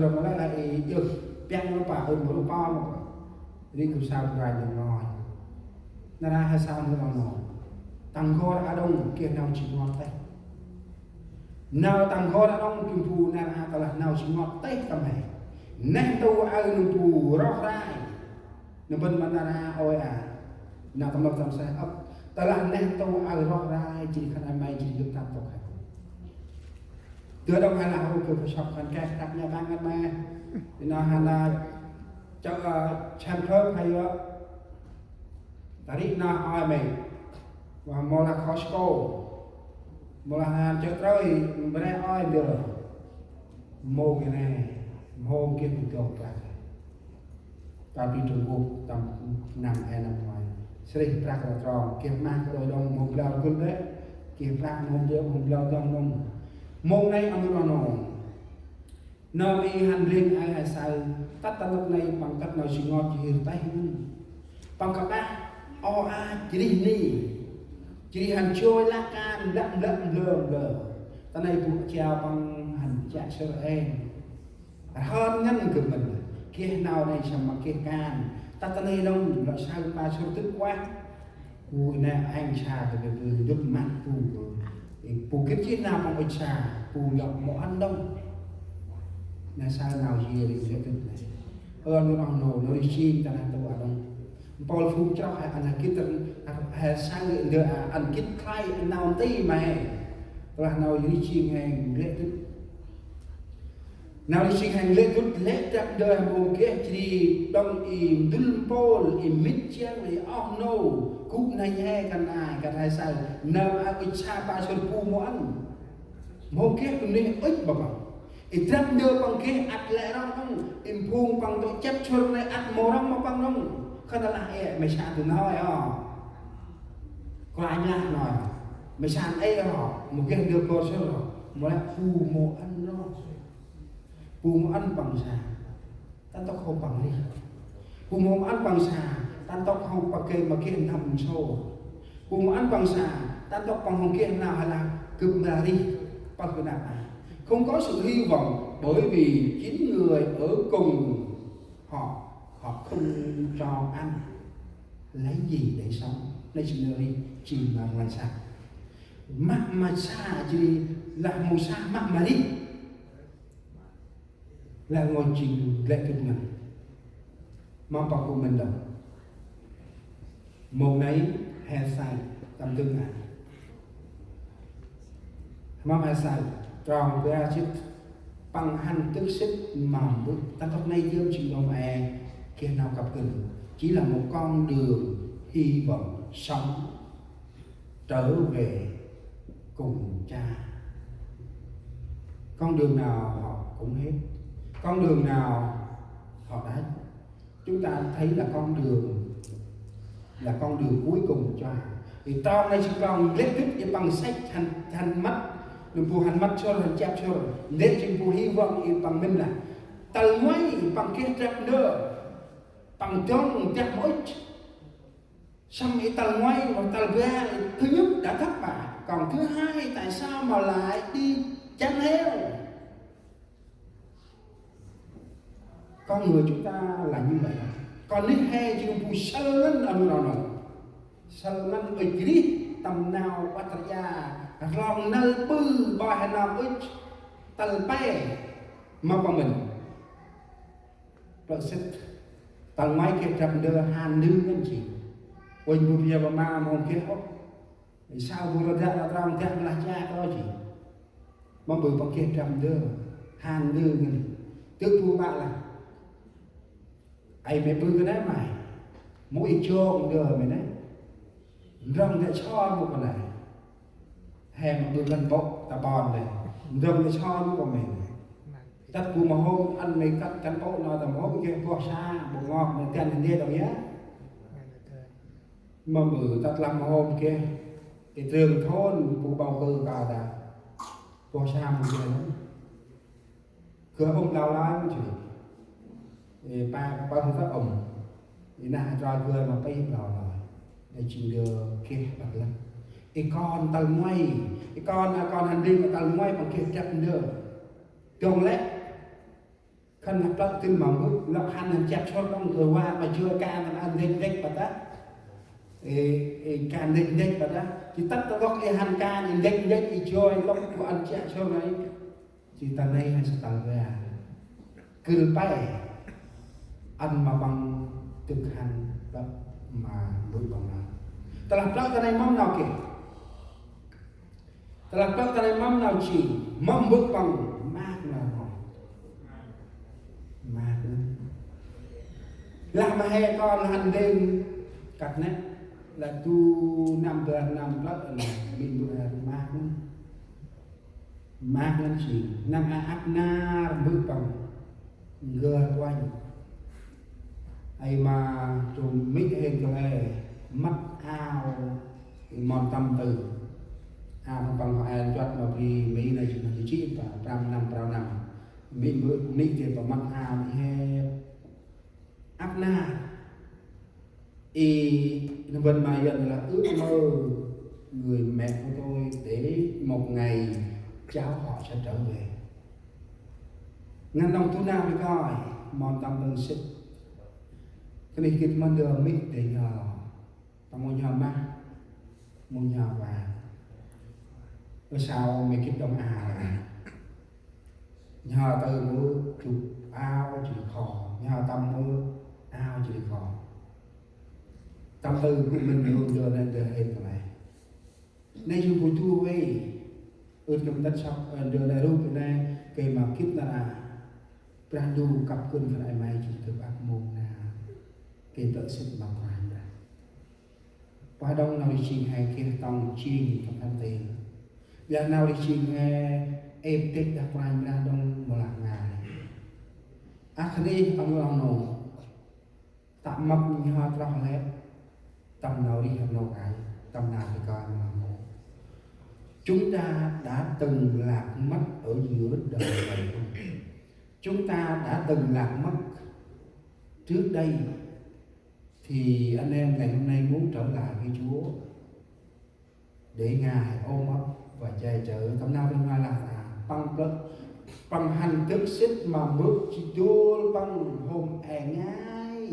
cho nó lại được bèn nó bảo hơn một con đi cùng sao vài đường ngòi nó ra hay sao nữa nó tăng gói ở đông kia nào chỉ ngọt tay nào tăng gói ở đông chung phu nào là nào chỉ ngọt tay tầm này nên tôi ai nung phu rót ra nó bên mà ra ôi à nào tầm lập tầm sai ấp ta là nên tôi ai rót ra chỉ khả năng may chỉ được tập tục từ đông hay là hồi cứ phải sọc cần kẹt đặt nhà bangกันมาthì nó hay là cho chăm thớp hay đó tại đi nó ai mình và mua là Costco mua là hàng chợ rồi bên đây ai được mua cái này mua kia cũng được cả ta đi Trung Quốc tầm năm hay năm ngoài sẽ đi ra cái tròn kia mang cái đôi đông một lần quân đấy kia ra một lần đông đông môn này ông nói nó bị hành riêng ai hay sao tất cả lúc này bằng cách nào chỉ ngọt chỉ hiểu tay bằng các bạn chỉ đi nì chỉ hành trôi lá can lậm lờ ta này buộc treo bằng hành chạy sơ em hơn ngăn của mình kia nào này chẳng mà kia can ta này đông là sao ba số tức quá ui nè anh trà từ từ nước mắt phù kết chiến nào bằng bạch trà phù lọc mỏ ăn đông là sao nào gì thì sẽ được này nó nổ nó đi chim ta làm tôi ở đông Paul phù cho hay anh kít hay sang được anh kít khai nào tí mà là nào đi chim hàng lễ tức nào đi chim hàng lễ tức lễ tập đời một cái gì đông im đun Paul im mít chiang thì no cúp này nghe cần ai sai nào ai bị cha ba sơn phu món một cái tụi này ít bà ít trăm đưa bằng cái ắt lẽ đó không im phu bằng tội chấp chôn này ắt mồ rong mà bằng không không là ai mày cha tụi nói có ai nhá nói mày cha ấy một cái đưa cô sơn rồi một là phu mồ ăn nó phu mồ ăn bằng啥ta tao không bằng đi phu mồ ăn bằng啥tan tóc không bằng cây mà kia nằm sâu cùng ăn bằng xà tan tóc bằng hồng kia nào hay là cực là đi bằng cái nào không có sự hy vọng bởi vì 9 người ở cùng họ không cho ăn lấy gì để sống lấy gì nữa đi chỉ là sao mắt mà xa chỉ là màu xa mắt mà đi là ngồi trình lệ cực ngần mong bảo của mình đâu một nấy hè sai tầm tương này mong hè sai tròn ra chiếc bằng hành tức xích mỏng bước ta tóc nay dương trình ông e kia nào cặp gần chỉ là một con đường hy vọng sống trở về cùng cha con đường nào họ cũng hết con đường nào họ đã chúng ta thấy là con đường cuối cùng cho thì trong này chúng ta lết thích bằng sách hành mắt đừng phù hành mắt cho hành chạp cho nên chúng phù hy vọng bằng mình là tờ ngoái bằng kia trạm nữa bằng trong chắc mỗi xong cái tờ ngoái và tờ ga thứ nhất đã thất bại còn thứ hai tại sao mà lại đi chăn heo con người chúng ta là như vậy còn nếu he chỉ phù sơ lên là nó sơ lên bị đi tầm nào bắt ra lòng nơi bư bài nào ít tờ pe mà bằng mình rồi sẽ tầng máy kia trầm đưa hàn nư nhân chỉ ôi bây giờ mà mong kia hốc sao vừa ra là trong thêm là cha đó chỉ mà bự bằng kia trầm đưa hàn nư nhân tức vua bạn là ai mày bự cái đấy mày mỗi chỗ đưa mày đấy rồng để cho một cái này hè mà bự lần bộ ta bòn này rồng để cho một cái mình tất cú mà hôm ăn mấy cắt cán bộ nói tầm hôm kia có xa bộ ngọt mà tiền thì đi đâu nhé mà bự tất làm hôm kia cái trường thôn cụ bầu cử cả là có xa một người đó cửa ông lao lái mới chửi thì ba thứ các ông thì nãy rồi vừa mà bay vào rồi để chỉ đưa kia bật lên cái con tầng ngoài cái con hành đi mà tầng ngoài bằng kia chặt nữa trông lẽ khăn lập lắc tin mà bước lập hành hành chặt cho trong người qua mà chưa ca làm ăn đinh đinh bật đó ca đinh đinh bật đó chỉ tất cả các hành ca đinh đinh đinh thì chơi lúc của anh chặt cho này chỉ ta này hay sẽ tặng về cứ bay ăn mà bằng thực hành đó mà bước bằng nào ta lập lắc cái này mong nào kìa ta lập lắc cái này mong nào chỉ mong bước bằng mát nào mát làm mà hay con hành đêm cắt nét là tu năm gần năm lắc là bị bữa mát lên chỉ năm áp na bước bằng gờ quanh ai mà trùng mít hên cho ai mắt ao mòn tâm từ ao bằng họ ăn chót mà vì mỹ này chỉ và trăm năm mỹ bữa mít thì vào mắt ao he áp na nó vẫn mà nhận là ước mơ người mẹ của tôi để một ngày cháu họ sẽ trở về ngăn đồng tu nào mới coi mòn tâm từng xích cái này kita mang đường mít để nhờ ta muốn nhờ má muốn nhờ vàng ở sau mình kịp đông nhờ từ mưa chụp ao chỉ khò nhờ tâm mưa ao chỉ khò tâm tư của mình luôn đưa lên đưa hết cái này nay chúng tôi tu ấy trong đất sọc đưa lại lúc này cái mà kiếp là Prandu cặp cơn cái này mai chúng tôi bác môn là cái tự sức mà hoàn ra qua đông nào đi trình hay kia tông chiên trong thân tiền giờ nào đi trình em tích đặt hoàn ra đông một lạc ngày akhirnya ông nổ tạm mập như hoa tròn lép tâm nào đi học nổ cái tâm nào thì coi mà chúng ta đã từng lạc mất ở giữa đời này chúng ta đã từng lạc mất trước đây thì anh em ngày hôm nay muốn trở lại với Chúa để Ngài ôm ấp và che chở tâm nào trong Ngài là bằng hành thức xích mà bước chỉ Chúa bằng hôm ngay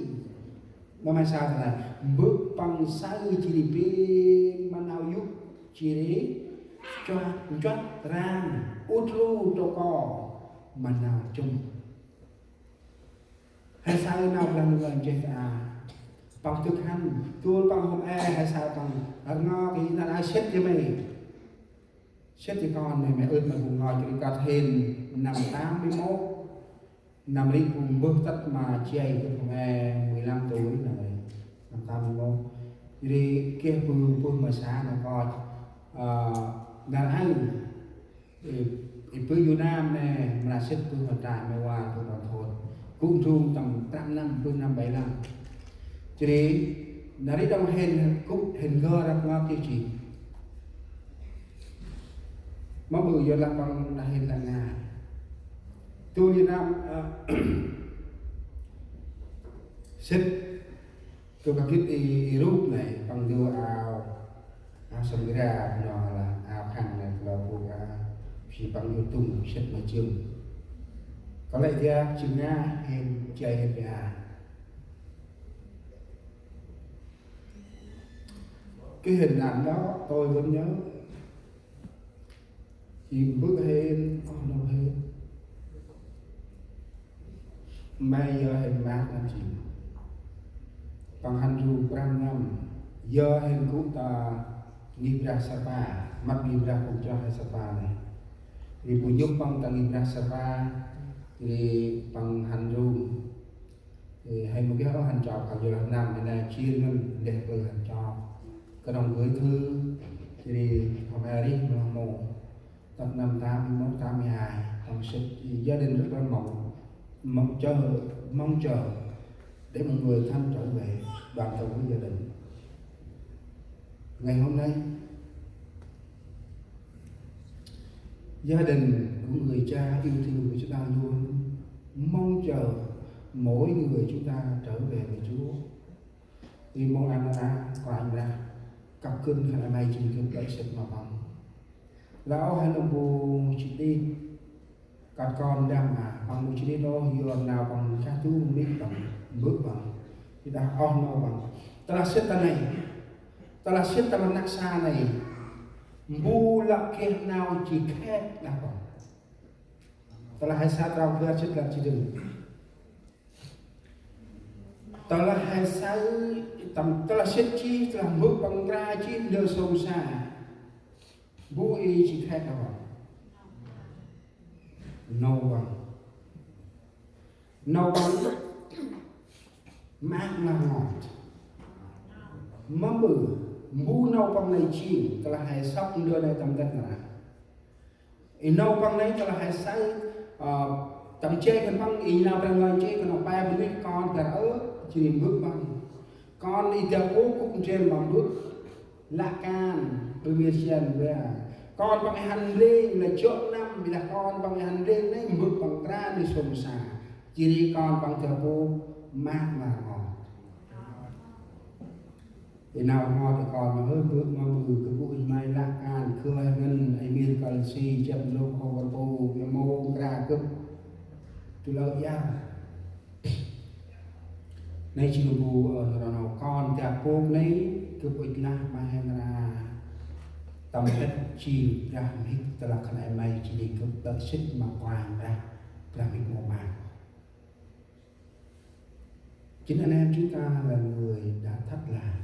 mà sao thế này bước bằng sáng chỉ đi mà nào giúp chỉ để cho ram utru cho co mà nào chung hay sao nào là người chết bằng thực hành tôi bằng hôm hay sao bằng ngó cái là ai xét cho mày xét cho con này mẹ ơi mà cùng ngồi cho cả thêm năm 81 năm đi cùng bước tất mà chạy cho hôm 15 tuổi này năm 81 thì kia phương mà sáng là coi đàn anh thì phương Việt Nam này là xếp phương mà trại mà qua phương đoàn thôn cũng chung tầm 100 năm phương năm 7 năm jadi dari dalam hình gơ ra qua kia chỉ mà bự giờ là bằng là hình là ngài tôi Việt Nam xếp tôi có cái rút này bằng đưa ao sông ra nó là ao khăn này là của chỉ bằng yêu tung xếp mà trường có lẽ thì chừng nga hình chơi hình về cái hình ảnh đó tôi vẫn nhớ chỉ bước hên đâu hên mai giờ hình mát làm gì bằng hành du 5 năm giờ hình cũng ta nghiệp ra Sapa mắt nghiệp ra cũng cho hai Sapa này thì buổi giúp bằng ta nghiệp ra Sapa thì bằng hành du thì hay một cái đó hành trò còn giờ là năm thì này chia ngân đẹp từ hành trò cái đồng gửi thư thì học đi mà một tập năm 81 82 còn gia đình rất là mong chờ để một người thân trở về đoàn tụ với gia đình. Ngày hôm nay gia đình của người cha yêu thương của chúng ta luôn mong chờ mỗi người chúng ta trở về với Chúa. Vì mong anh ra còn anh ra cặp cưng khả này chỉ cần đợi sự mà bằng lão hay là bù chỉ đi các con đang bằng một chi đó vừa nào bằng các chú mỹ bằng bước bằng thì đã on nó bằng ta là xét ta này ta là xét ta là nắc xa này bu là kia nào chỉ khép đã bằng ta là hai sát rau kia chết là chỉ đừng ta là hai sát tầm ta là xét chi ta là bước bằng ra chi đưa sâu xa bu y chỉ khép đã bằng nâu bằng mát là ngọt mắm bự mu nâu bằng này chi là hai sóc đưa này tầm đất là nâu bằng này là hai sai tầm chơi cần bằng ý nào đang ngồi chơi còn ba bên đây con cả ở chỉ bước bằng con đi theo cố cũng trên bằng bước lạ can tôi biết xem về con bằng hành lên là chỗ năm vì là con bằng hành lên đấy mực bằng ra đi sùng xả chỉ đi con bằng theo cô mát là ngọt thì nào ngọt thì còn mà hơi bước mà bự cái bụi mai lạc an khơi ngân ai miên calci chậm lô khô và bồ cái mô ra cấp từ lâu ya nay chỉ bù ở nó con theo cô này cái bụi na mà hen ra tâm hết chi ra hít tức là cái này mày chỉ đi cấp tự sức mà quàng ra mình một màn chính anh em chúng ta là người đã thất lạc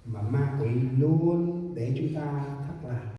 mà ma quỷ luôn để chúng ta thất lạc.